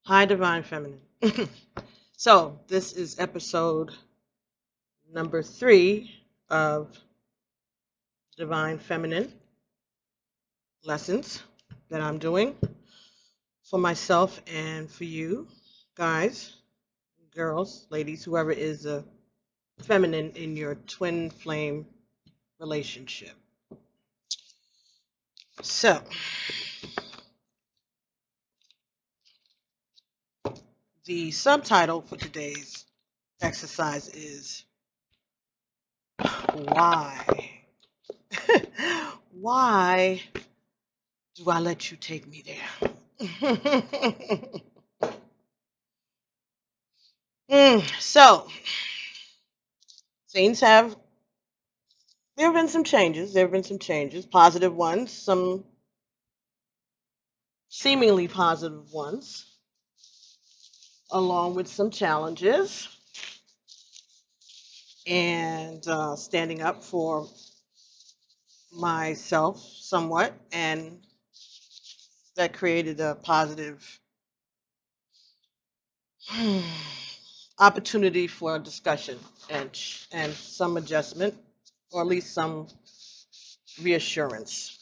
Hi, Divine Feminine. So, this is episode number 3 of Divine Feminine lessons that I'm doing for myself and for you guys, girls, ladies, whoever is a feminine in your twin flame relationship. So, the subtitle for today's exercise is Why? Why do I let you take me there? So, things have, there have been some changes. There have been some changes, positive ones, some seemingly positive ones, along with some challenges, and standing up for myself somewhat, and that created a positive opportunity for discussion and some adjustment, or at least some reassurance.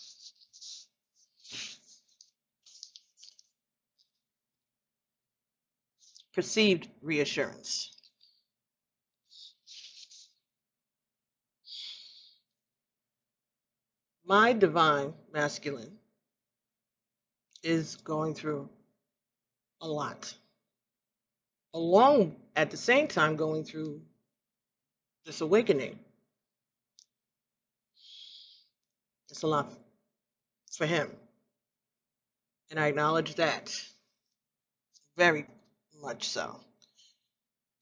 Perceived reassurance. My divine masculine is going through a lot, along at the same time going through this awakening. It's a lot for him, and I acknowledge that very much so.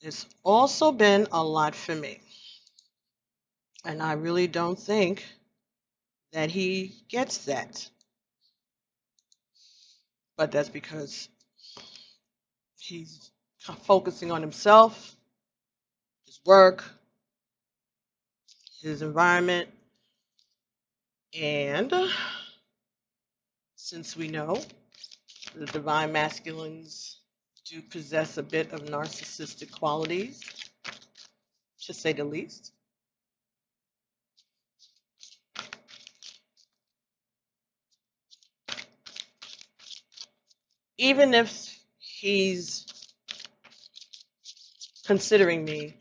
It's also been a lot for me, and I really don't think that he gets that. But that's because he's focusing on himself, his work, his environment, and since we know the divine masculines do possess a bit of narcissistic qualities, to say the least, even if he's considering me,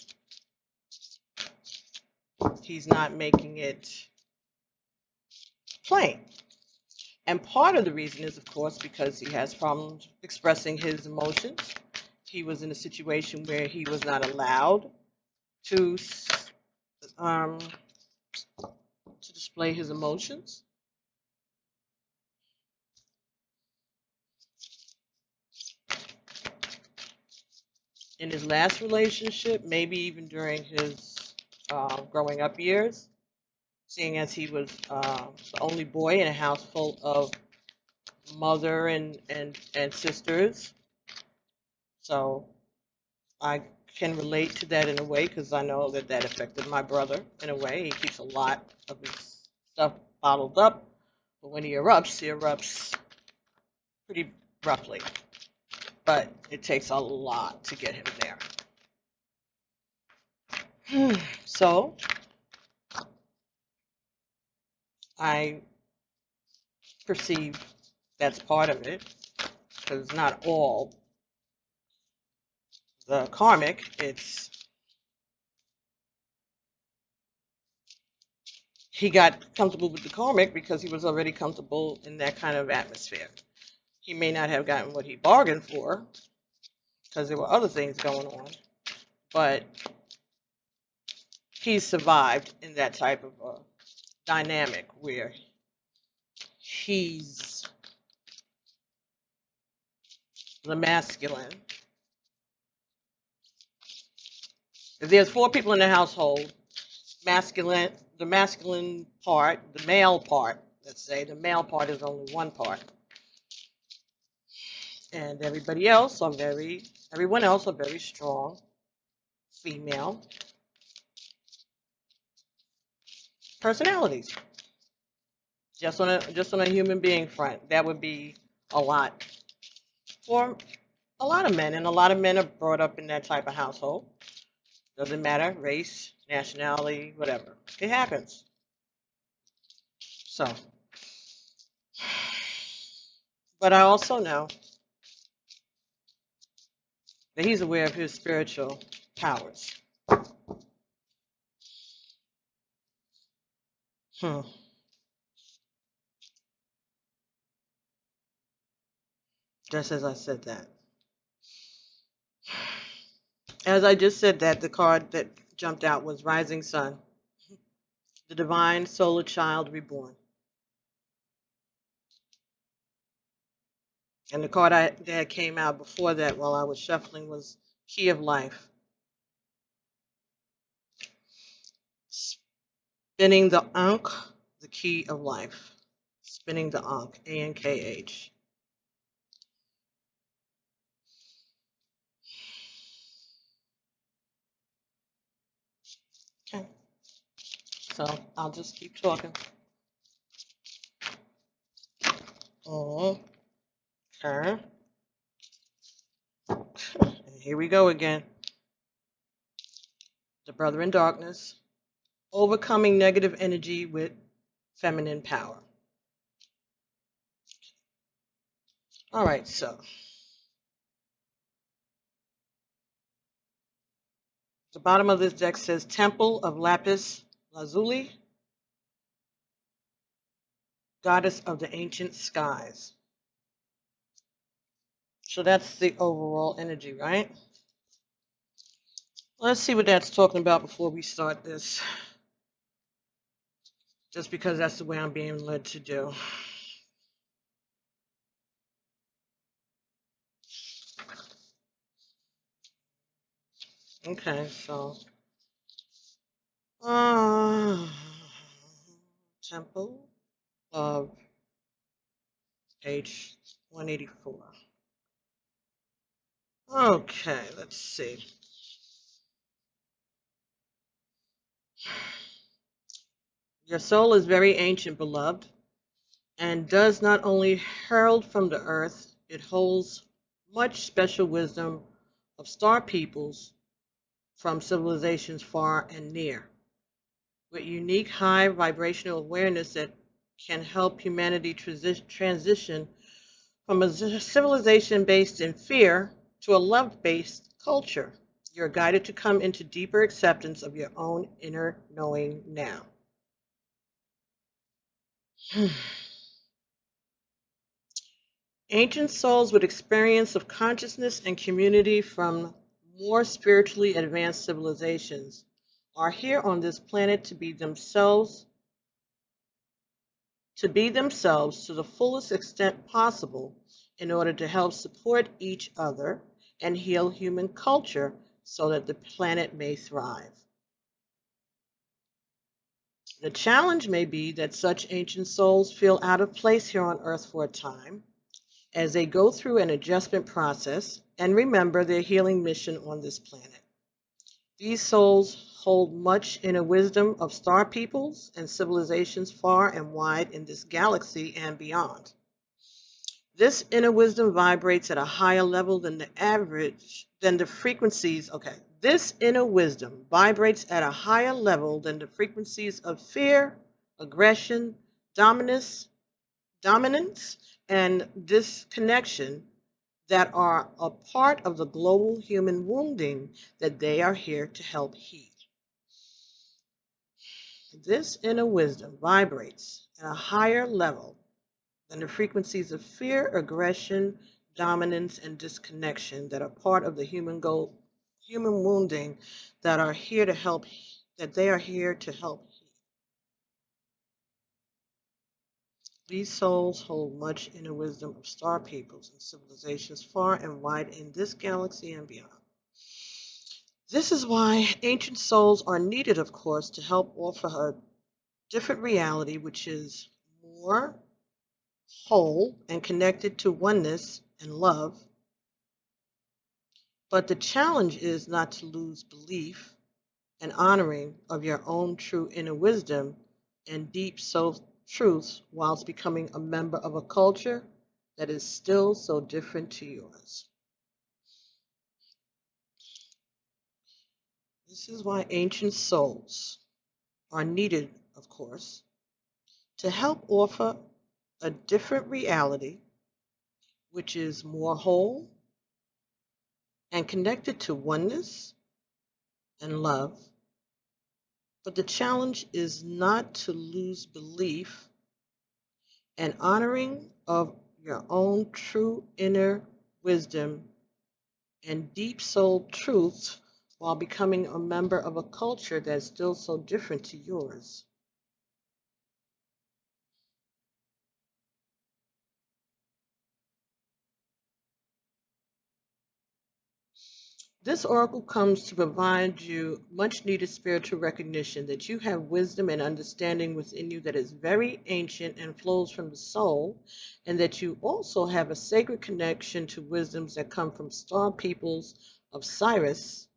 he's not making it plain. And part of the reason is, of course, because he has problems expressing his emotions. He was in a situation where he was not allowed to display his emotions. In his last relationship, maybe even during his growing up years, seeing as he was the only boy in a house full of mother and sisters. So I can relate to that in a way because I know that that affected my brother in a way. He keeps a lot of his stuff bottled up, but when he erupts pretty roughly. But it takes a lot to get him there. So I perceive that's part of it, because it's not all the karmic. It's he got comfortable with the karmic because he was already comfortable in that kind of atmosphere. He may not have gotten what he bargained for because there were other things going on, but he survived in that type of dynamic where he's the masculine. If there's 4 people in the household, the masculine part, the male part, let's say, the male part is only one part. And everyone else are very strong female personalities. Just on a human being front, that would be a lot for A lot of men, and a lot of men are brought up in that type of household. Doesn't matter, race, nationality, whatever. It happens. So, but I also know that he's aware of his spiritual powers. Hmm. Just as I said that. As I just said that, the card that jumped out was Rising Sun, the divine solar child reborn. And the card that came out before that while I was shuffling was Key of Life. Spinning the Ankh, the Key of Life. Spinning the Ankh, A-N-K-H. Okay, so I'll just keep talking. Oh, okay. And here we go again. The Brother in Darkness. Overcoming negative energy with feminine power. All right, so the bottom of this deck says Temple of Lapis Lazuli, Goddess of the Ancient Skies. So that's the overall energy, right? Let's see what that's talking about before we start this. Just because that's the way I'm being led to do. Okay, so Temple of page 184. Okay, let's see. Your soul is very ancient, beloved, and does not only herald from the earth, it holds much special wisdom of star peoples from civilizations far and near, with unique high vibrational awareness that can help humanity transition from a civilization based in fear to a love-based culture. You're guided to come into deeper acceptance of your own inner knowing now. Ancient souls with experience of consciousness and community from more spiritually advanced civilizations are here on this planet to be themselves to the fullest extent possible in order to help support each other and heal human culture so that the planet may thrive. The challenge may be that such ancient souls feel out of place here on Earth for a time as they go through an adjustment process and remember their healing mission on this planet. These souls hold much inner wisdom of star peoples and civilizations far and wide in this galaxy and beyond. This inner wisdom vibrates at a higher level than the frequencies, This inner wisdom vibrates at a higher level than the frequencies of fear, aggression, dominance, and disconnection that are a part of the global human wounding that they are here to help heal. This inner wisdom vibrates at a higher level than the frequencies of fear, aggression, dominance, and disconnection that are part of the human wounding that are here to help that they are here to help. These souls hold much inner wisdom of star peoples and civilizations far and wide in this galaxy and beyond. This is why ancient souls are needed, of course, to help offer a different reality which is more whole and connected to oneness and love. But the challenge is not to lose belief and honoring of your own true inner wisdom and deep soul truths whilst becoming a member of a culture that is still so different to yours. This is why ancient souls are needed, of course, to help offer a different reality which is more whole and connected to oneness and love. But the challenge is not to lose belief and honoring of your own true inner wisdom and deep soul truths while becoming a member of a culture that's still so different to yours. This oracle comes to provide you much needed spiritual recognition that you have wisdom and understanding within you that is very ancient and flows from the soul, and that you also have a sacred connection to wisdoms that come from star peoples of Sirius,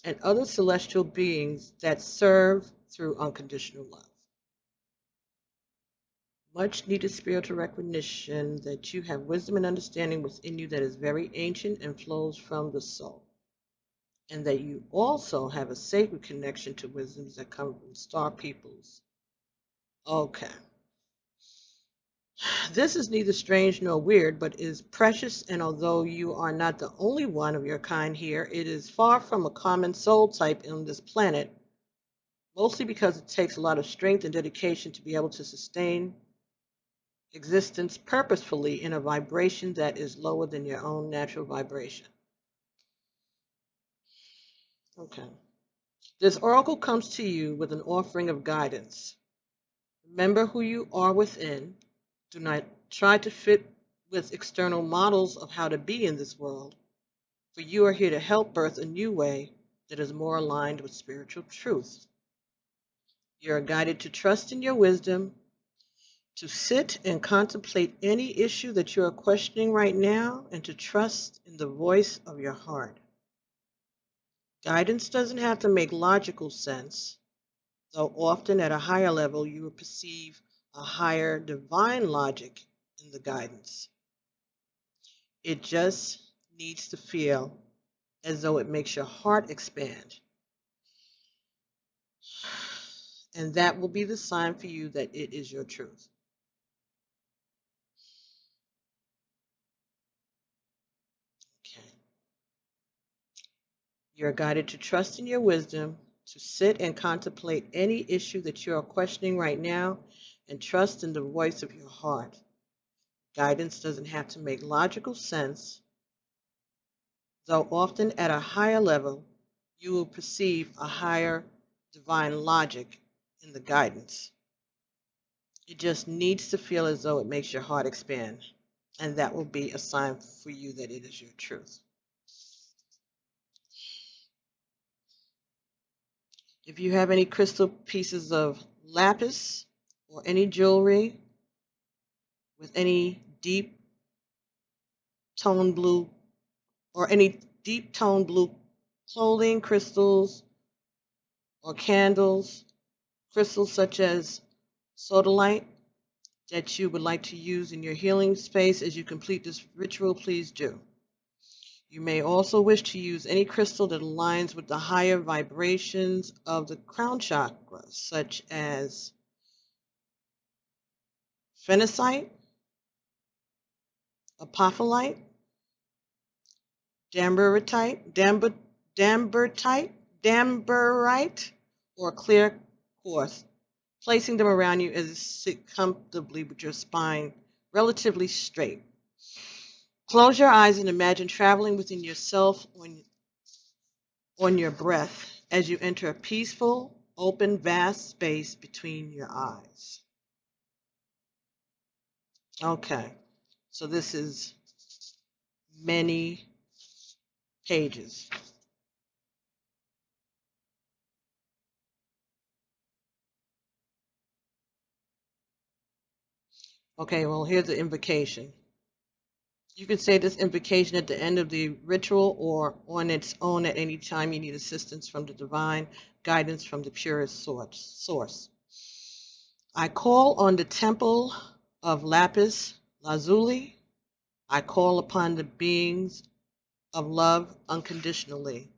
and other celestial beings that serve through unconditional love. Much needed spiritual recognition that you have wisdom and understanding within you that is very ancient and flows from the soul, and that you also have a sacred connection to wisdoms that come from star peoples. Okay. This is neither strange nor weird, but is precious, and although you are not the only one of your kind here, it is far from a common soul type on this planet, mostly because it takes a lot of strength and dedication to be able to sustain existence purposefully in a vibration that is lower than your own natural vibration. Okay. This oracle comes to you with an offering of guidance. Remember who you are within. Do not try to fit with external models of how to be in this world, for you are here to help birth a new way that is more aligned with spiritual truth. You are guided to trust in your wisdom, to sit and contemplate any issue that you are questioning right now, and to trust in the voice of your heart. Guidance doesn't have to make logical sense, though often at a higher level you will perceive a higher divine logic in the guidance. It just needs to feel as though it makes your heart expand. And that will be the sign for you that it is your truth. Okay. You're guided to trust in your wisdom, to sit and contemplate any issue that you are questioning right now, and trust in the voice of your heart. Guidance doesn't have to make logical sense, though often at a higher level, you will perceive a higher divine logic in the guidance. It just needs to feel as though it makes your heart expand, and that will be a sign for you that it is your truth. If you have any crystal pieces of lapis or any jewelry with any deep tone blue or any deep tone blue clothing, crystals or candles, crystals such as sodalite that you would like to use in your healing space as you complete this ritual, please do. You may also wish to use any crystal that aligns with the higher vibrations of the crown chakra, such as phenacite, apophyllite, damberite, or clear quartz, placing them around you as you sit comfortably with your spine relatively straight. Close your eyes and imagine traveling within yourself on your breath as you enter a peaceful, open, vast space between your eyes. Okay, so this is many pages. Okay, well, here's the invocation. You can say this invocation at the end of the ritual or on its own at any time you need assistance from the divine, guidance from the purest source. I call on the temple of lapis lazuli. I call upon the beings of love unconditionally.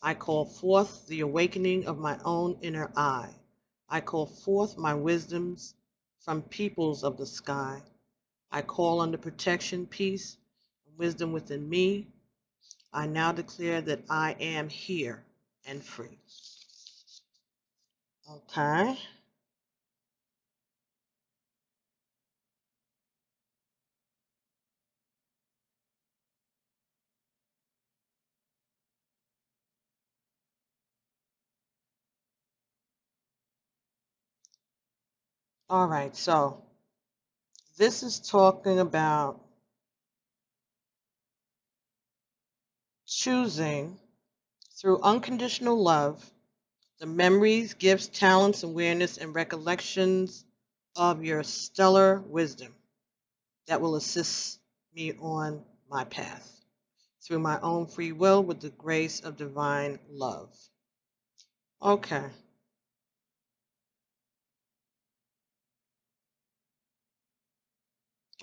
I call forth the awakening of my own inner eye. I call forth my wisdoms from peoples of the sky. I call on the protection, peace, and wisdom within me. I now declare that I am here and free. Okay. All right. So this is talking about choosing through unconditional love the memories, gifts, talents, awareness, and recollections of your stellar wisdom that will assist me on my path through my own free will with the grace of divine love. Okay.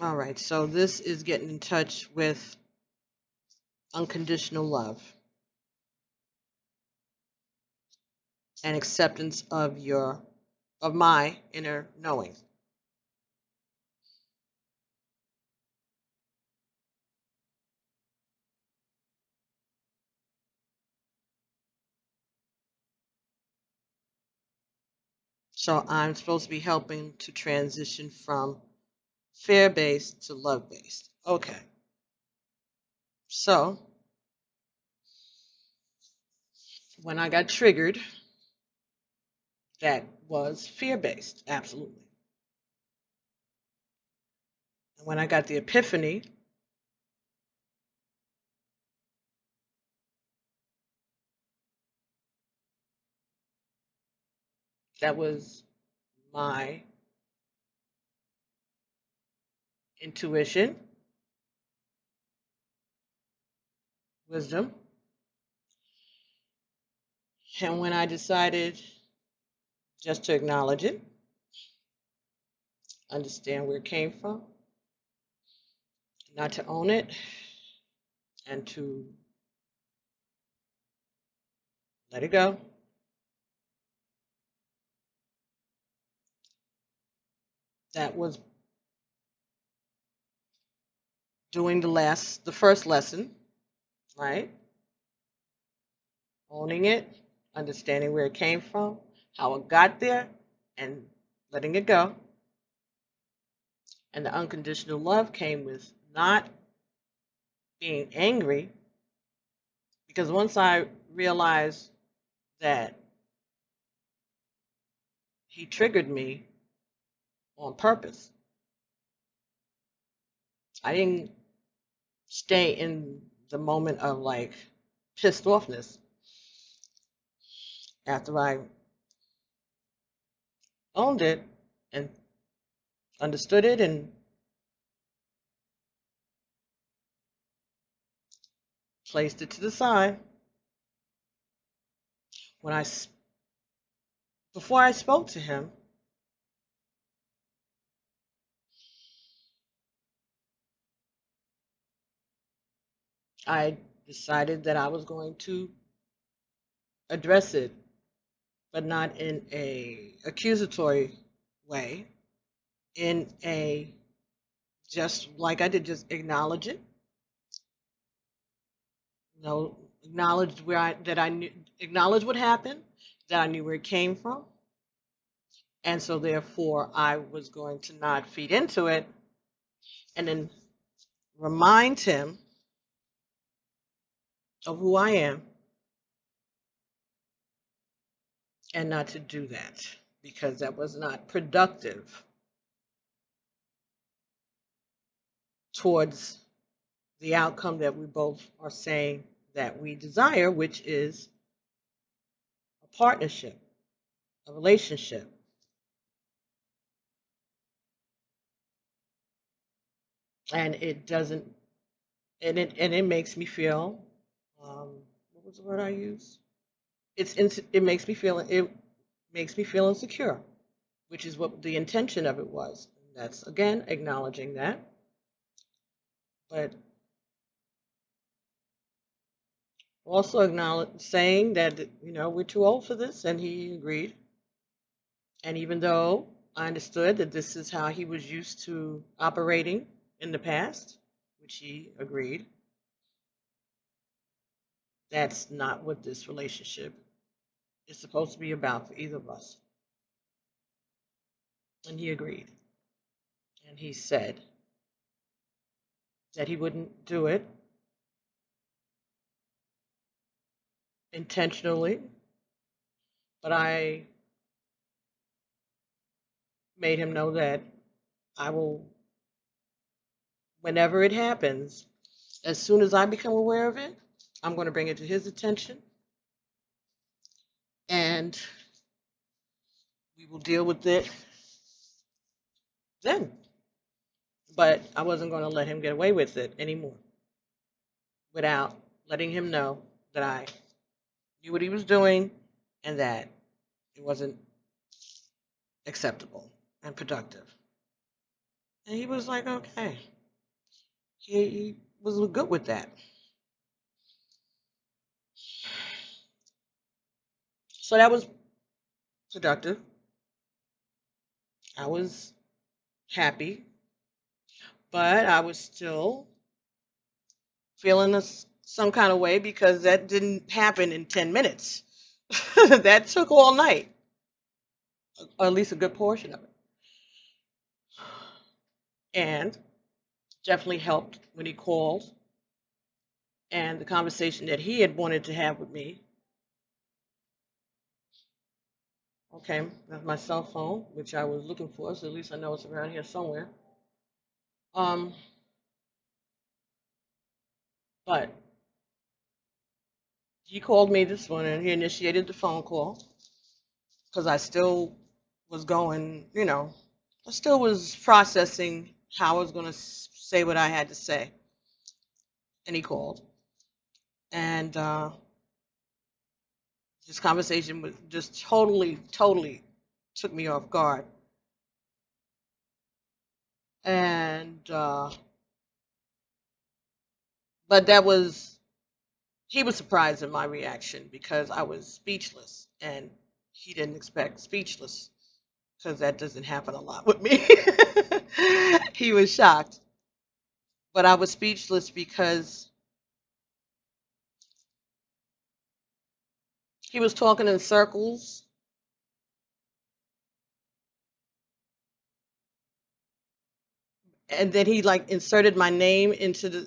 All right. So this is getting in touch with unconditional love and acceptance of my inner knowing. So I'm supposed to be helping to transition from fear-based to love-based. Okay. So when I got triggered, that was fear-based, absolutely. And when I got the epiphany, that was my intuition, wisdom. And when I decided just to acknowledge it, understand where it came from, not to own it, and to let it go, that was doing the first lesson, right? Owning it, understanding where it came from, how it got there, and letting it go. And the unconditional love came with not being angry, because once I realized that he triggered me on purpose, I didn't stay in the moment of like pissed offness. After I owned it and understood it and placed it to the side, when I before I spoke to him, I decided that I was going to address it, but not in a accusatory way, in a just like I did, just acknowledge it. You know, acknowledge that I knew, acknowledge what happened, that I knew where it came from, and so therefore I was going to not feed into it, and then remind him of who I am, and not to do that because that was not productive towards the outcome that we both are saying that we desire, which is a partnership, a relationship. And it doesn't, and it makes me feel, what was the word I used? It makes me feel insecure, which is what the intention of it was. And that's again acknowledging that, but Also saying that, we're too old for this, and he agreed. And even though I understood that this is how he was used to operating in the past, which he agreed, that's not what this relationship is supposed to be about for either of us. And he agreed. And he said that he wouldn't do it intentionally, but I made him know that I will, whenever it happens, as soon as I become aware of it, I'm going to bring it to his attention, and we will deal with it then. But I wasn't going to let him get away with it anymore without letting him know that I knew what he was doing and that it wasn't acceptable and productive. And he was like, okay. He was good with that. So that was productive. I was happy, but I was still feeling some kind of way because that didn't happen in 10 minutes. That took all night, or at least a good portion of it. And definitely helped when he called and the conversation that he had wanted to have with me. Okay, that's my cell phone, which I was looking for, so at least I know it's around here somewhere. Um, but he called me this morning. He initiated the phone call because I still was going, I still was processing how I was going to say what I had to say. And he called. And this conversation was just totally, totally took me off guard. And, but he was surprised at my reaction because I was speechless. And he didn't expect speechless because that doesn't happen a lot with me. He was shocked. But I was speechless because he was talking in circles. And then he like inserted my name into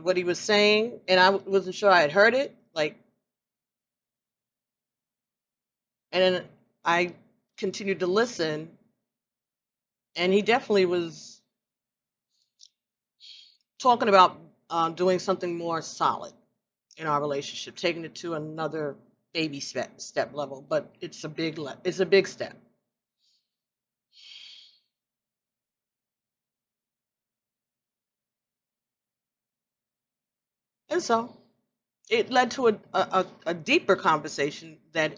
what he was saying, and I wasn't sure I had heard it. And then I continued to listen, and he definitely was talking about doing something more solid in our relationship, taking it to another baby step level. But it's a big step. And so it led to a deeper conversation that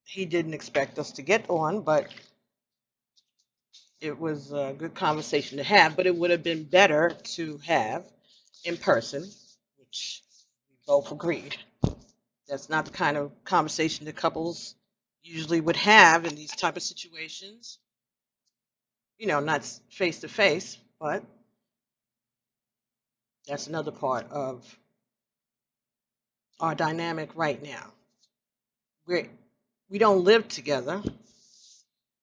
he didn't expect us to get on, but it was a good conversation to have. But it would have been better to have in person, which we both agreed. That's not the kind of conversation that couples usually would have in these type of situations. Not face to face, but that's another part of our dynamic right now. We don't live together,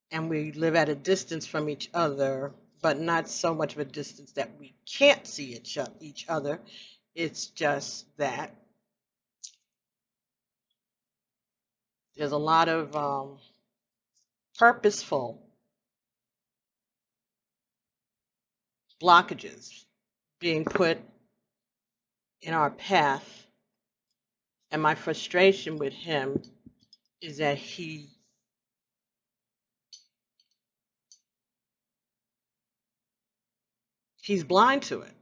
and we live at a distance from each other, but not so much of a distance that we can't see each other. It's just that there's a lot of purposeful blockages being put in our path. And my frustration with him is that he's blind to it.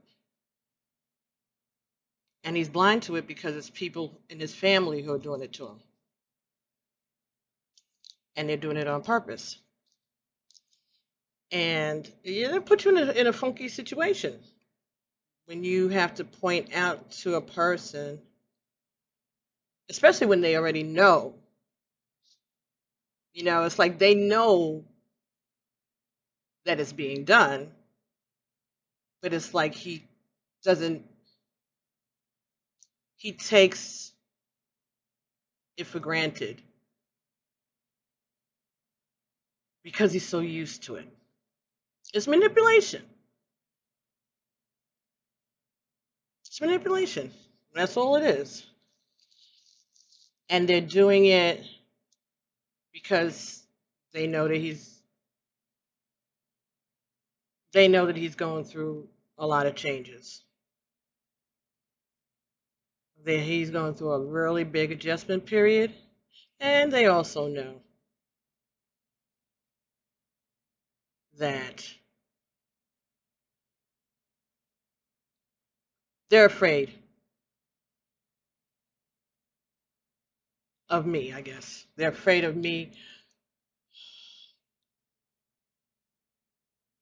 And he's blind to it because it's people in his family who are doing it to him. And they're doing it on purpose. And they put you in a funky situation when you have to point out to a person, especially when they already know, it's like they know that it's being done, but it's like doesn't, he takes it for granted because he's so used to it. It's manipulation. It's manipulation. That's all it is. And they're doing it because they know that he's going through a lot of changes. That he's going through a really big adjustment period, and they also know that they're afraid of me, I guess. They're afraid of me.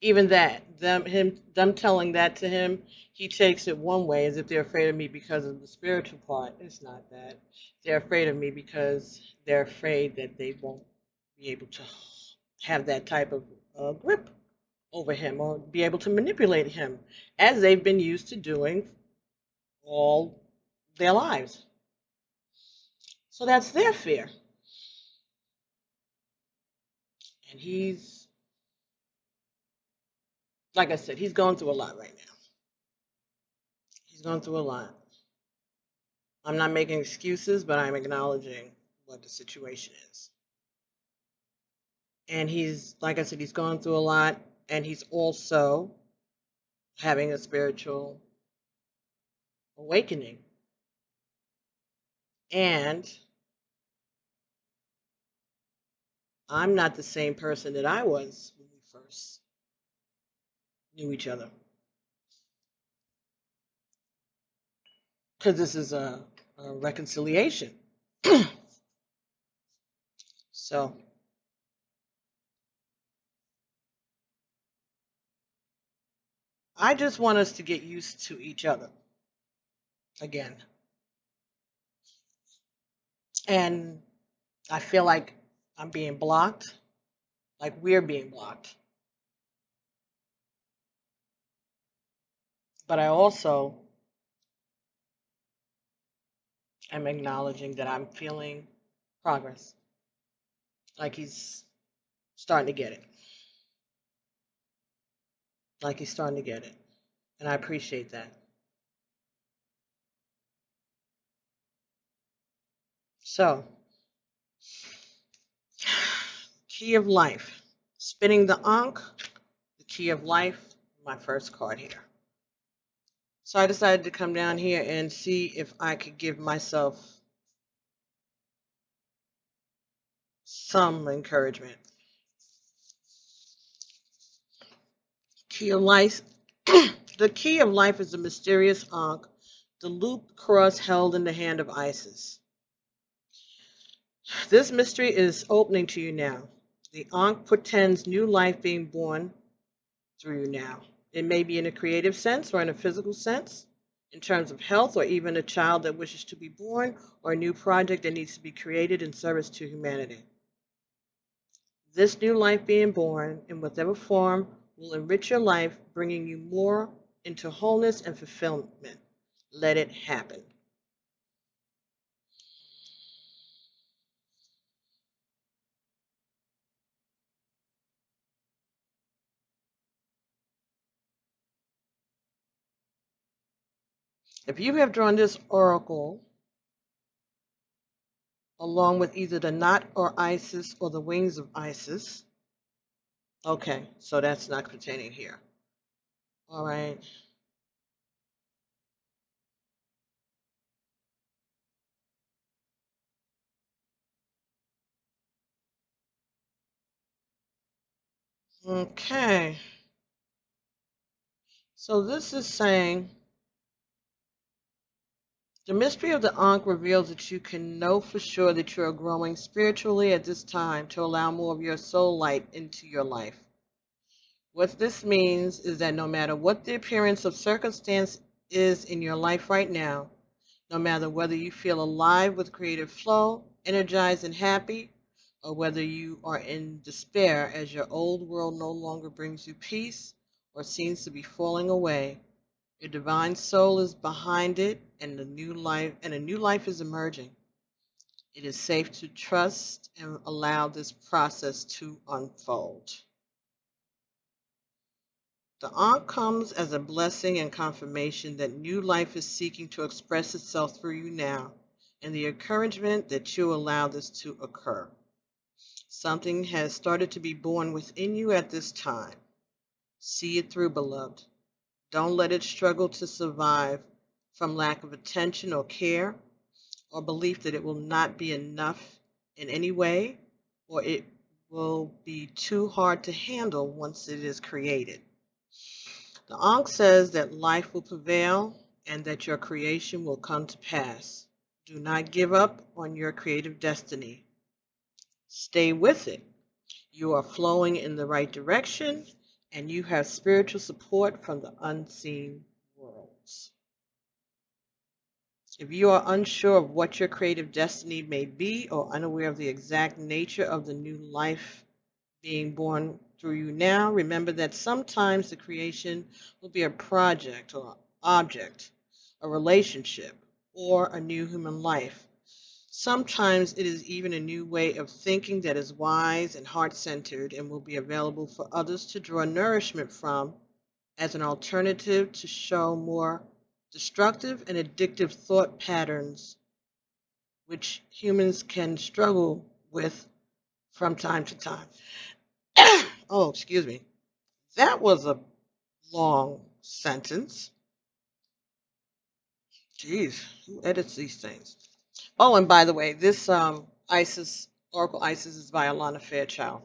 Even that, them telling that to him, he takes it one way, as if they're afraid of me because of the spiritual part. It's not that. They're afraid of me because they're afraid that they won't be able to have that type of grip over him or be able to manipulate him, as they've been used to doing all their lives. So that's their fear. And he's, like I said, he's going through a lot right now. He's going through a lot. I'm not making excuses, but I'm acknowledging what the situation is. And he's, like I said, he's going through a lot, and he's also having a spiritual awakening. And I'm not the same person that I was when we first knew each other. Because this is a reconciliation. So I just want us to get used to each other again. And I feel like I'm being blocked, like we're being blocked. But I also am acknowledging that I'm feeling progress, like he's starting to get it. Like he's starting to get it. And I appreciate that. So, key of life. Spinning the Ankh, the key of life, my first card here. So I decided to come down here and see if I could give myself some encouragement. Key of life. The key of life is a mysterious Ankh, the looped cross held in the hand of Isis. This mystery is opening to you now. The Ankh portends new life being born through you now. It may be in a creative sense or in a physical sense, in terms of health, or even a child that wishes to be born, or a new project that needs to be created in service to humanity. This new life being born, in whatever form, will enrich your life, bringing you more into wholeness and fulfillment. Let it happen. If you have drawn this oracle along with either the knot or Isis or the wings of Isis, okay, so that's not pertaining here. All right. Okay. So this is saying, the mystery of the Ankh reveals that you can know for sure that you are growing spiritually at this time to allow more of your soul light into your life. What this means is that no matter what the appearance of circumstance is in your life right now, no matter whether you feel alive with creative flow, energized and happy, or whether you are in despair as your old world no longer brings you peace or seems to be falling away. Your divine soul is behind it, and a new life is emerging. It is safe to trust and allow this process to unfold. The Ankh comes as a blessing and confirmation that new life is seeking to express itself through you now, and the encouragement that you allow this to occur. Something has started to be born within you at this time. See it through, beloved. Don't let it struggle to survive from lack of attention or care, or belief that it will not be enough in any way, or it will be too hard to handle once it is created. The Ankh says that life will prevail and that your creation will come to pass. Do not give up on your creative destiny. Stay with it. You are flowing in the right direction, and you have spiritual support from the unseen worlds. If you are unsure of what your creative destiny may be or unaware of the exact nature of the new life being born through you now, remember that sometimes the creation will be a project or object, a relationship, or a new human life. Sometimes it is even a new way of thinking that is wise and heart-centered and will be available for others to draw nourishment from as an alternative to show more destructive and addictive thought patterns which humans can struggle with from time to time. Oh, excuse me. That was a long sentence. Jeez, who edits these things? Oh, and by the way, this Isis, Oracle Isis is by Alana Fairchild.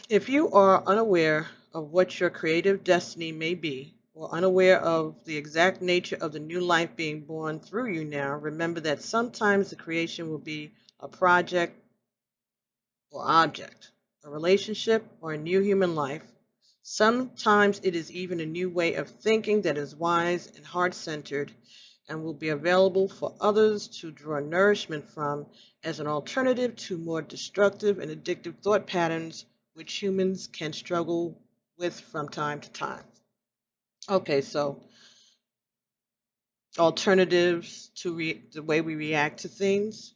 If you are unaware of what your creative destiny may be, or unaware of the exact nature of the new life being born through you now, remember that sometimes the creation will be a project or object, a relationship, or a new human life. Sometimes it is even a new way of thinking that is wise and heart-centered and will be available for others to draw nourishment from as an alternative to more destructive and addictive thought patterns which humans can struggle with from time to time. Okay, so alternatives to the way we react to things,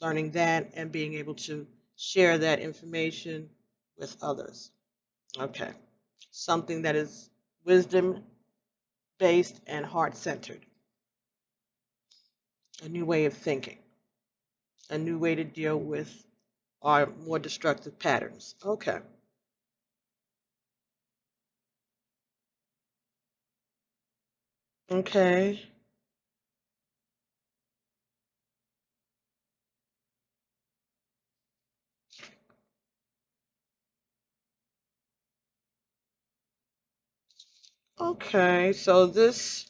learning that and being able to share that information with others. Okay, something that is wisdom based and heart centered, a new way of thinking, a new way to deal with our more destructive patterns. Okay. Okay. Okay. So this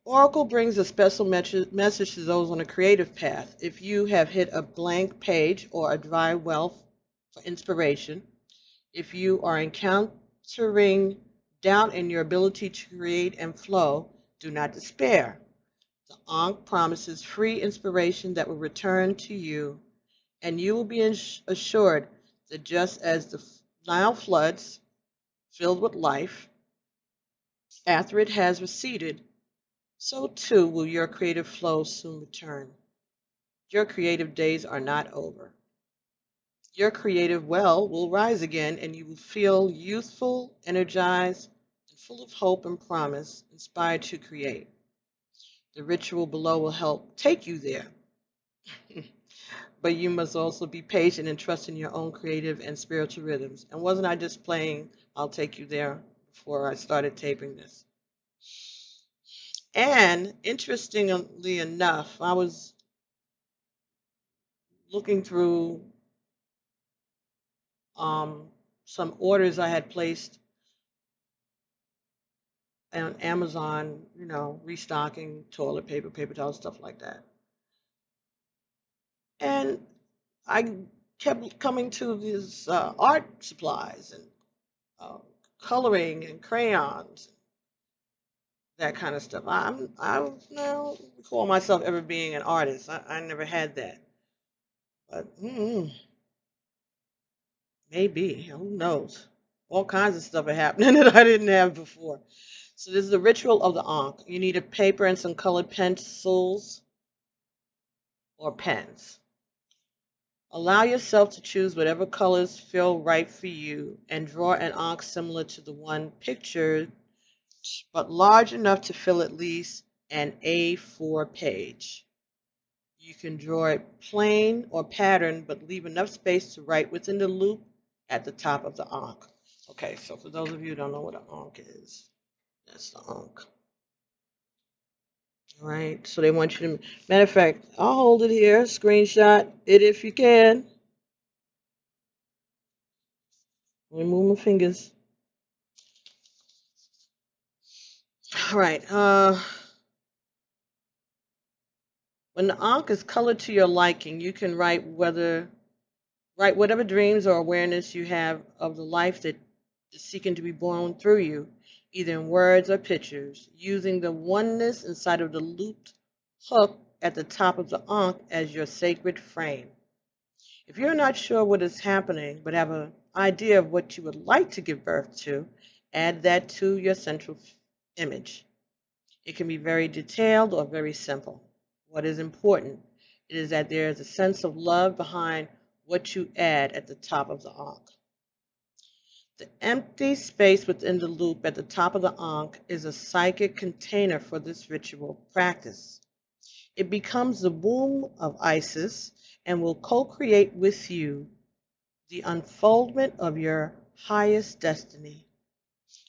Oracle brings a special message to those on a creative path. If you have hit a blank page or a dry well for inspiration, if you are encountering doubt in your ability to create and flow, do not despair. The Ankh promises free inspiration that will return to you, and you will be assured that just as the Nile floods filled with life, after it has receded, so too will your creative flow soon return. Your creative days are not over. Your creative well will rise again, and you will feel youthful, energized, and full of hope and promise, inspired to create. The ritual below will help take you there. But you must also be patient and trust in your own creative and spiritual rhythms. And wasn't I just playing I'll Take You There before I started taping this? And interestingly enough, I was looking through some orders I had placed on Amazon, restocking toilet paper, paper towels, stuff like that. And I kept coming to these art supplies and uh, coloring and crayons, that kind of stuff. I don't recall myself ever being an artist. I never had that. But maybe, who knows? All kinds of stuff are happening that I didn't have before. So this is the ritual of the Ankh. You need a paper and some colored pencils or pens. Allow yourself to choose whatever colors feel right for you and draw an Ankh similar to the one pictured, but large enough to fill at least an A4 page. You can draw it plain or pattern, but leave enough space to write within the loop at the top of the Ankh. Okay, so for those of you who don't know what an Ankh is, that's the Ankh. All right, so they want you to, matter of fact, I'll hold it here, screenshot it if you can. Let me move my fingers. All right, when the Ankh is colored to your liking, you can write whatever dreams or awareness you have of the life that is seeking to be born through you, either in words or pictures, using the oneness inside of the looped hook at the top of the Ankh as your sacred frame. If you're not sure what is happening, but have an idea of what you would like to give birth to, add that to your central image. It can be very detailed or very simple. What is important is that there is a sense of love behind what you add at the top of the Ankh. The empty space within the loop at the top of the Ankh is a psychic container for this ritual practice. It becomes the womb of Isis and will co-create with you the unfoldment of your highest destiny.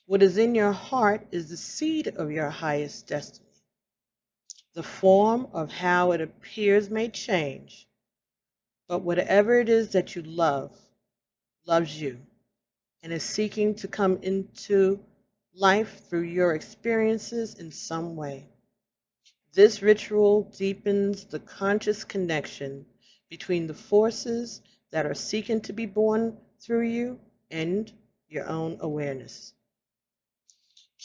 What is in your heart is the seed of your highest destiny. The form of how it appears may change, but whatever it is that you love, loves you, and is seeking to come into life through your experiences in some way. This ritual deepens the conscious connection between the forces that are seeking to be born through you and your own awareness.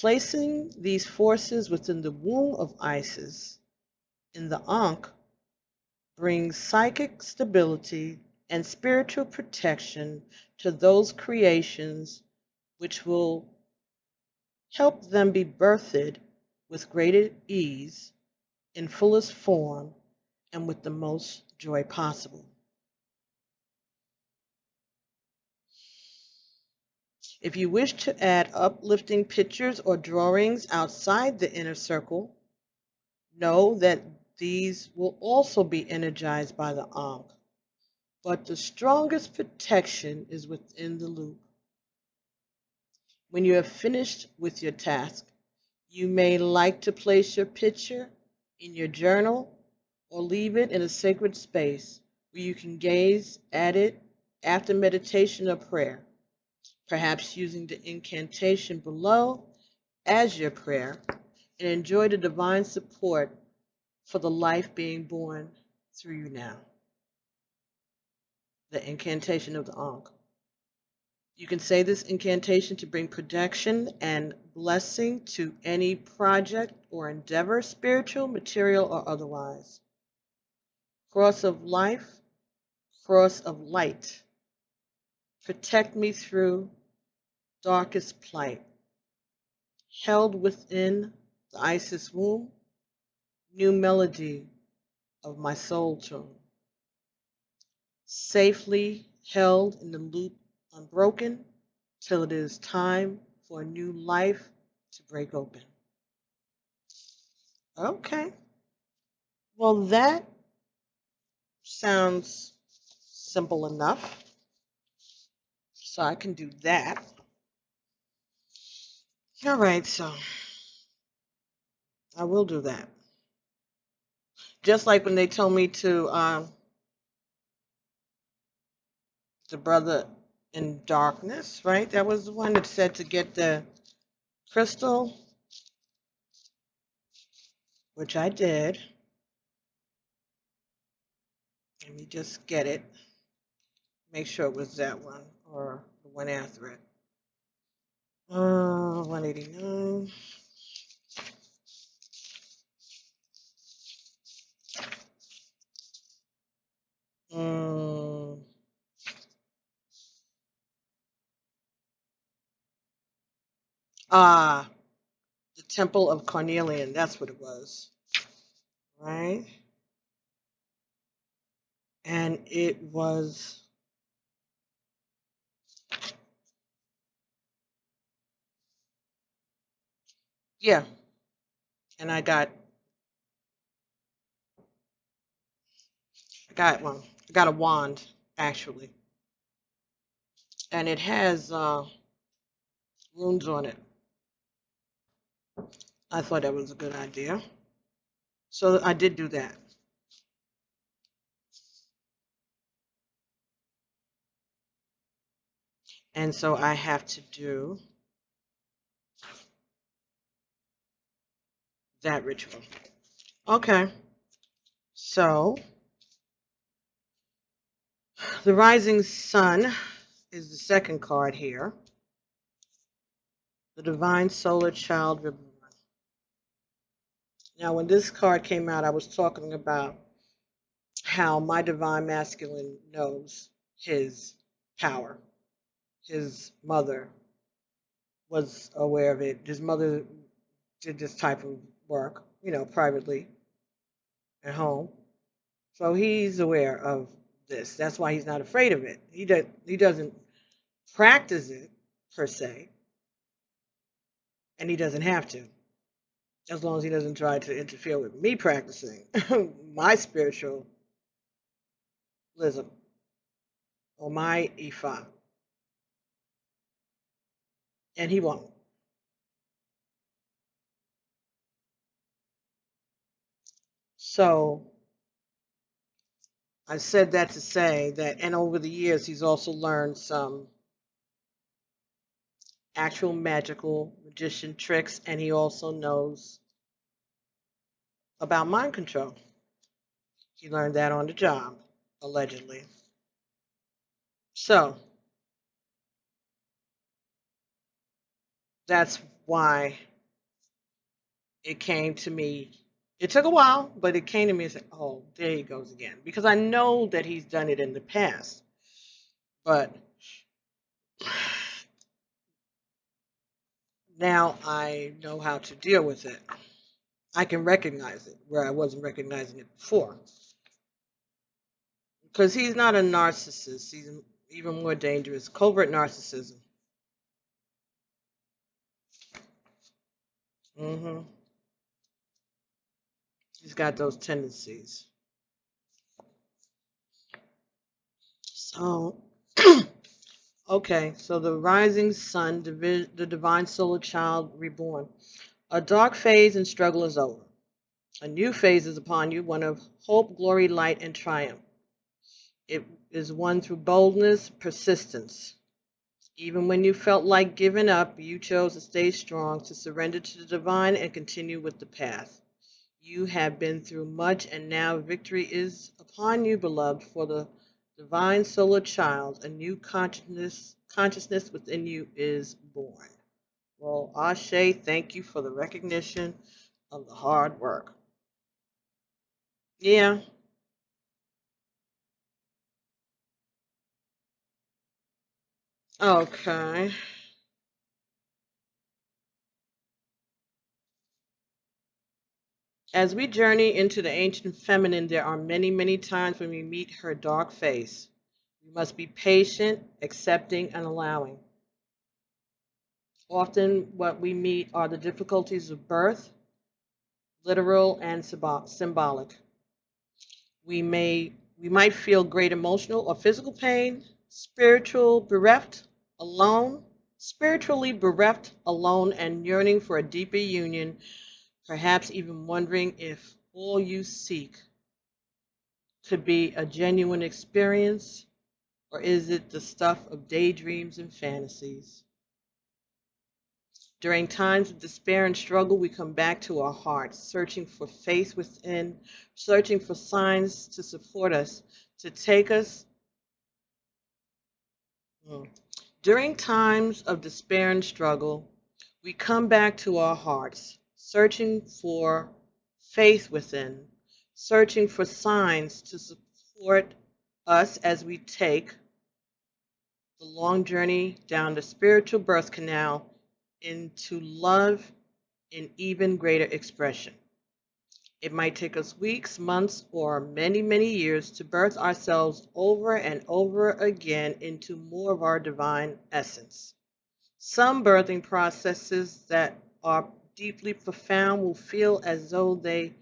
Placing these forces within the womb of Isis in the Ankh brings psychic stability and spiritual protection to those creations, which will help them be birthed with greater ease, in fullest form, and with the most joy possible. If you wish to add uplifting pictures or drawings outside the inner circle, know that these will also be energized by the Ankh, but the strongest protection is within the loop. When you have finished with your task, you may like to place your picture in your journal or leave it in a sacred space where you can gaze at it after meditation or prayer, perhaps using the incantation below as your prayer, and enjoy the divine support for the life being born through you now. The incantation of the Ankh. You can say this incantation to bring protection and blessing to any project or endeavor, spiritual, material, or otherwise. Cross of life, cross of light. Protect me through darkest plight. Held within the Isis womb, new melody of my soul tune. Safely held in the loop unbroken till it is time for a new life to break open. Okay. Well, that sounds simple enough. So I can do that. All right, so I will do that. Just like when they told me to, the brother in darkness, right? That was the one that said to get the crystal, which I did. Let me just get it. Make sure it was that one or the one after it. 189. Mm. Ah, the Temple of Carnelian. That's what it was, right? And it was, yeah. And I got a wand actually, and it has runes on it. I thought that was a good idea, so I did do that. And so I have to do that ritual. Okay, so the rising sun is the second card here. The divine solar child reborn. Now, when this card came out, I was talking about how my divine masculine knows his power. His mother was aware of it. His mother did this type of work, privately at home. So he's aware of this. That's why he's not afraid of it. He doesn't practice it per se, and he doesn't have to, as long as he doesn't try to interfere with me practicing my spiritualism or my Ifa, and he won't. So I said that to say that, and over the years, he's also learned some actual magical magician tricks, and he also knows about mind control. He learned that on the job, allegedly. So that's why it came to me. It took a while, but it came to me and said, oh, there he goes again. Because I know that he's done it in the past. But now I know how to deal with it. I can recognize it where I wasn't recognizing it before. Because he's not a narcissist. He's even more dangerous. Covert narcissism. hmm He's got those tendencies. So, okay, so the rising sun, the divine solar child reborn. A dark phase and struggle is over. A new phase is upon you, one of hope, glory, light, and triumph. It is one through boldness, persistence. Even when you felt like giving up, you chose to stay strong, to surrender to the divine, and continue with the path. You have been through much, and now victory is upon you, beloved, for the divine solar child. A new consciousness within you is born. Well, Ashe, thank you for the recognition of the hard work. Yeah. Okay. As we journey into the ancient feminine, there are many, many times when we meet her dark face. We must be patient, accepting, and allowing. Often, what we meet are the difficulties of birth, literal and symbolic. We might feel great emotional or physical pain, spiritually bereft, alone, and yearning for a deeper union, perhaps even wondering if all you seek could be a genuine experience, or is it the stuff of daydreams and fantasies? During times of despair and struggle, we come back to our hearts, searching for faith within, searching for signs to support us, to take us. During times of despair and struggle, We come back to our hearts, searching for faith within, searching for signs to support us as we take the long journey down the spiritual birth canal into love in even greater expression. It might take us weeks, months, or many, many years to birth ourselves over and over again into more of our divine essence. Some birthing processes that are deeply profound will feel as though they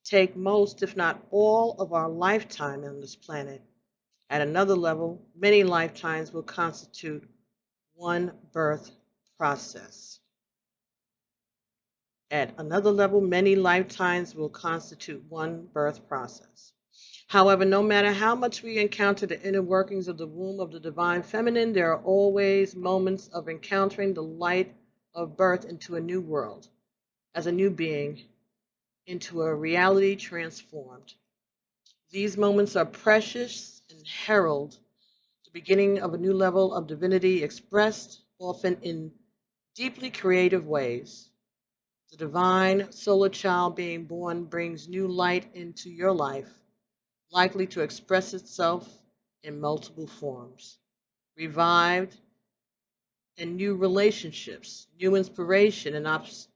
take most, if not all, of our lifetime on this planet. At another level, many lifetimes will constitute one birth process. At another level, many lifetimes will constitute one birth process. However, no matter how much we encounter the inner workings of the womb of the divine feminine, there are always moments of encountering the light of birth into a new world, as a new being, into a reality transformed. These moments are precious and herald the beginning of a new level of divinity expressed often in deeply creative ways. The divine solar child being born brings new light into your life, likely to express itself in multiple forms. Revived and new relationships, new inspiration and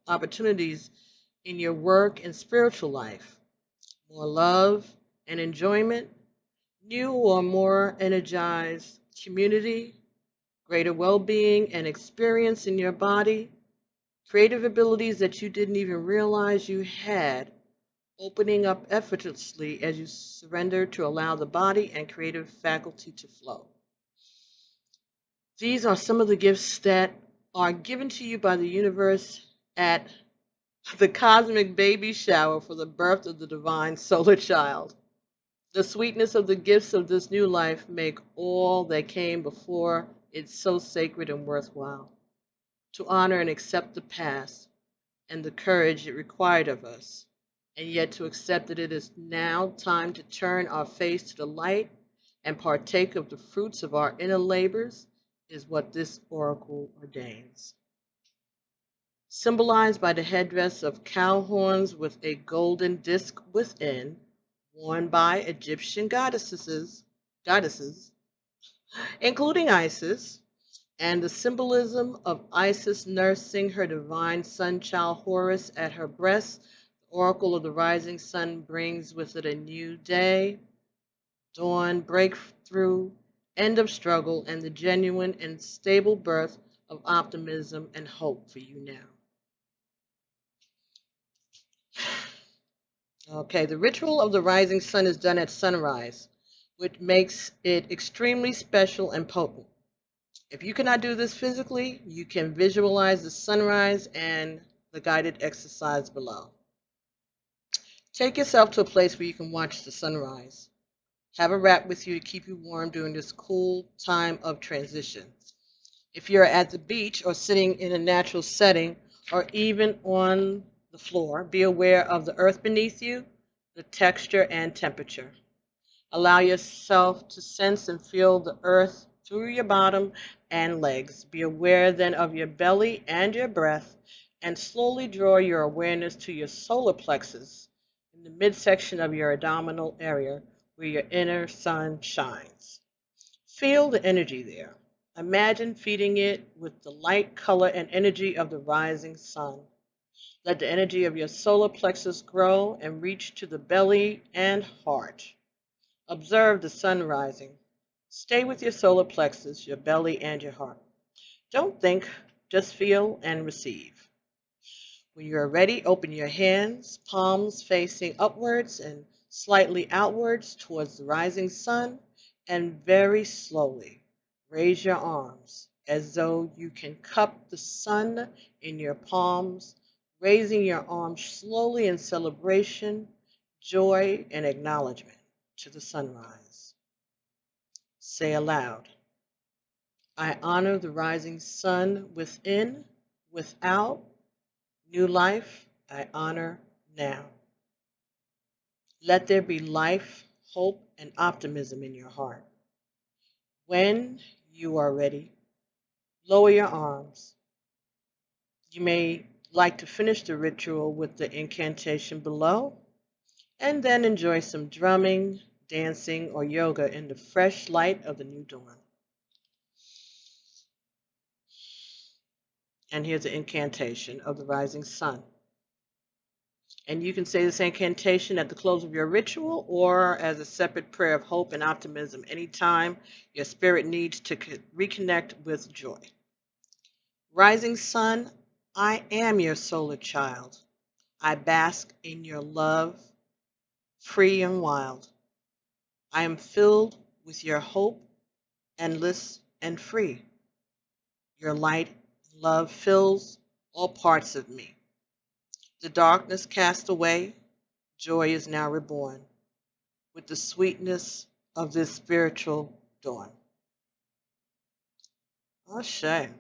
opportunities in your work and spiritual life, more love and enjoyment, new or more energized community, greater well-being and experience in your body, creative abilities that you didn't even realize you had, opening up effortlessly as you surrender to allow the body and creative faculty to flow. These are some of the gifts that are given to you by the universe at the cosmic baby shower for the birth of the divine solar child. The sweetness of the gifts of this new life make all that came before it so sacred and worthwhile. To honor and accept the past and the courage it required of us, and yet to accept that it is now time to turn our face to the light and partake of the fruits of our inner labors is what this oracle ordains. Symbolized by the headdress of cow horns with a golden disc within, worn by Egyptian goddesses, including Isis, and the symbolism of Isis nursing her divine son child Horus at her breast, the oracle of the rising sun brings with it a new day, dawn, breakthrough, end of struggle, and the genuine and stable birth of optimism and hope for you now. Okay, the ritual of the rising sun is done at sunrise, which makes it extremely special and potent. If you cannot do this physically, you can visualize the sunrise and the guided exercise below. Take yourself to a place where you can watch the sunrise. Have a wrap with you to keep you warm during this cool time of transition. If you're at the beach or sitting in a natural setting or even on the floor, be aware of the earth beneath you, the texture and temperature. Allow yourself to sense and feel the earth through your bottom and legs. Be aware then of your belly and your breath, and slowly draw your awareness to your solar plexus in the midsection of your abdominal area where your inner sun shines. Feel the energy there. Imagine feeding it with the light, color, and energy of the rising sun. Let the energy of your solar plexus grow and reach to the belly and heart. Observe the sun rising. Stay with your solar plexus, your belly, and your heart. Don't think, just feel and receive. When you are ready, open your hands, palms facing upwards and slightly outwards towards the rising sun, and very slowly raise your arms as though you can cup the sun in your palms, raising your arms slowly in celebration, joy, and acknowledgement to the sunrise. Say aloud, I honor the rising sun within, without, new life I honor now. Let there be life, hope, and optimism in your heart. When you are ready, lower your arms. You may like to finish the ritual with the incantation below and then enjoy some drumming, dancing, or yoga in the fresh light of the new dawn. And here's the incantation of the rising sun. And you can say this incantation at the close of your ritual or as a separate prayer of hope and optimism anytime your spirit needs to reconnect with joy. Rising sun, I am your solar child. I bask in your love, free and wild. I am filled with your hope, endless and free. Your light and love fills all parts of me. The darkness cast away, joy is now reborn with the sweetness of this spiritual dawn. Ashe.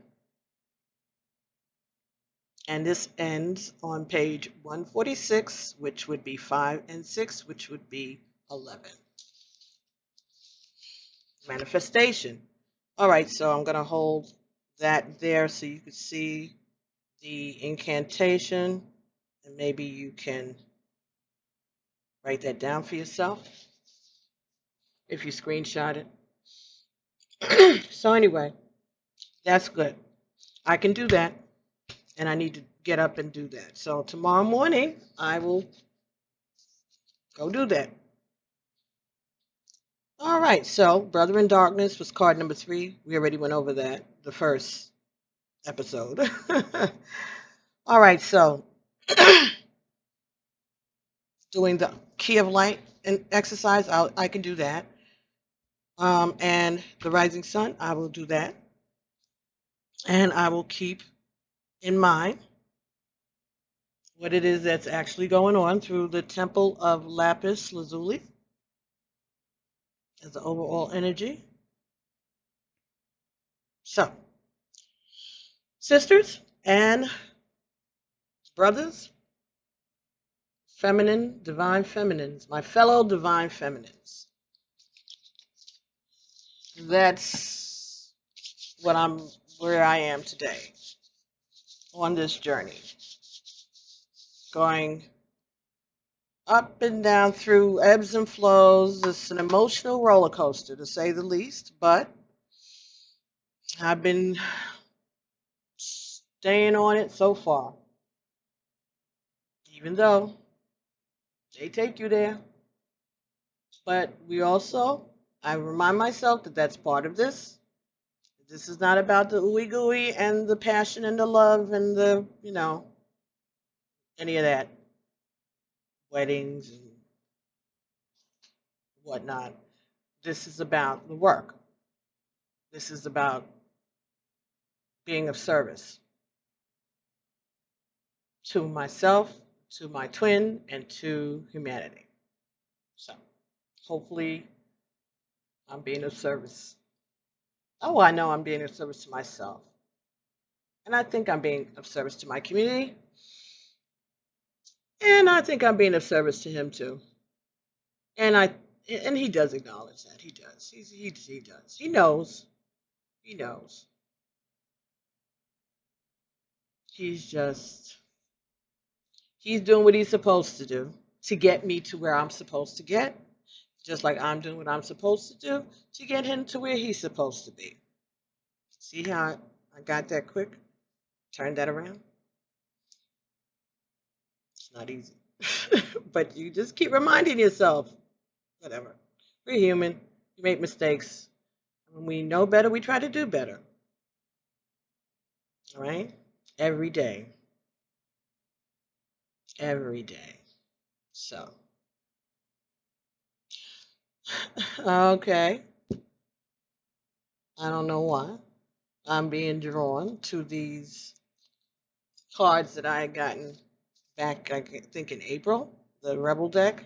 And this ends on page 146, which would be 5 and 6, which would be 11. Manifestation. All right, so I'm going to hold that there so you can see the incantation, and maybe you can write that down for yourself if you screenshot it. So anyway, that's good. I can do that, and I need to get up and do that. So tomorrow morning, I will go do that. All right, so Brother in Darkness was card number 3. We already went over that, the first episode. All right, so doing the Key of Light and exercise, I can do that. And the Rising Sun, I will do that. And I will keep in mind what it is that's actually going on through the Temple of Lapis Lazuli as the overall energy. So, sisters and brothers, feminine, divine feminines, my fellow divine feminines. That's where I am today on this journey. Going up and down through ebbs and flows. It's an emotional roller coaster, to say the least, but I've been staying on it so far, even though they take you there. But I remind myself that that's part of this. This is not about the ooey gooey and the passion and the love and the, any of that, weddings and whatnot. This is about the work. This is about being of service to myself, to my twin, and to humanity. So hopefully I'm being of service. Oh, I know I'm being of service to myself. And I think I'm being of service to my community. And I think I'm being of service to him too. And he does acknowledge that. He does. He does. He knows. He knows. He's doing what he's supposed to do to get me to where I'm supposed to get, just like I'm doing what I'm supposed to do to get him to where he's supposed to be. See how I got that quick? Turned that around? It's not easy. But you just keep reminding yourself, whatever. We're human. We make mistakes. When we know better, we try to do better. All right? Every day. Every day. So. Okay. I don't know why. I'm being drawn to these cards that I had gotten back, I think, in April, the Rebel deck.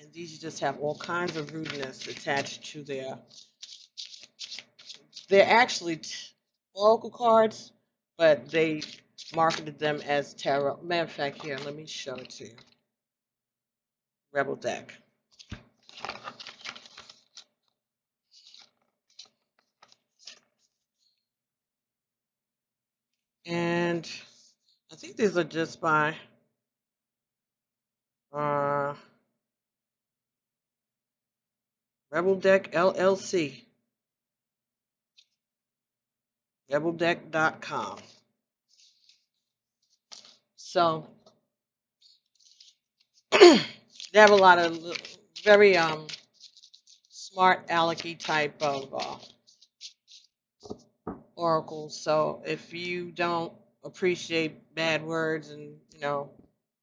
And these just have all kinds of rudeness attached to they're actually oracle cards, but they marketed them as tarot. Matter of fact, here, let me show it to you. Rebel deck. And I think these are just by uh, Rebel Deck LLC, rebeldeck.com. So they have a lot of very smart alecky type of oracles. So if you don't appreciate bad words and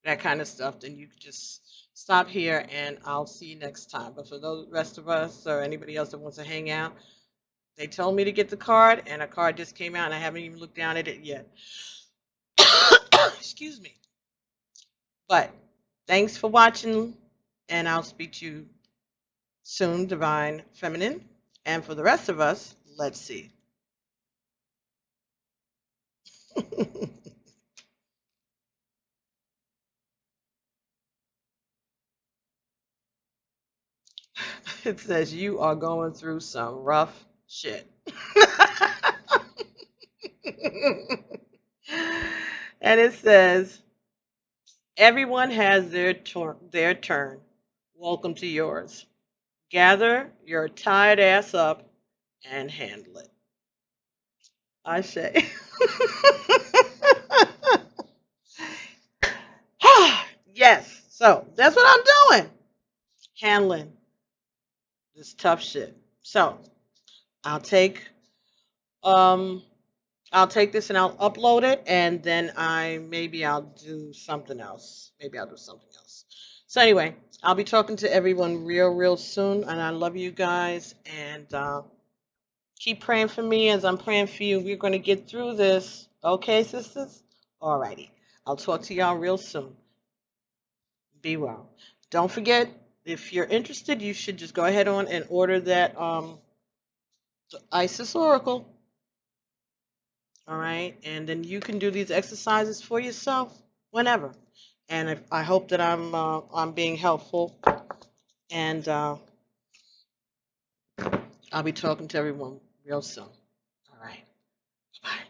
that kind of stuff, then you can just stop here and I'll see you next time. But for the rest of us or anybody else that wants to hang out, they told me to get the card, and a card just came out, and I haven't even looked down at it yet. Excuse me. But thanks for watching, and I'll speak to you soon, Divine Feminine. And for the rest of us, let's see. It says you are going through some rough shit. And it says, everyone has their turn. Welcome to yours. Gather your tired ass up and handle it. I say. Yes. So that's what I'm doing. Handling this tough shit. So I'll take um I'll take this and I'll upload it, and then I'll do something else. Maybe I'll do something else. So anyway, I'll be talking to everyone real soon, and I love you guys, and keep praying for me as I'm praying for you. We're going to get through this. Okay, sisters? Alrighty. I'll talk to y'all real soon. Be well. Don't forget, if you're interested, you should just go ahead on and order that the Isis Oracle. All right, and then you can do these exercises for yourself whenever. And I hope that I'm being helpful, and I'll be talking to everyone real soon. All right, bye.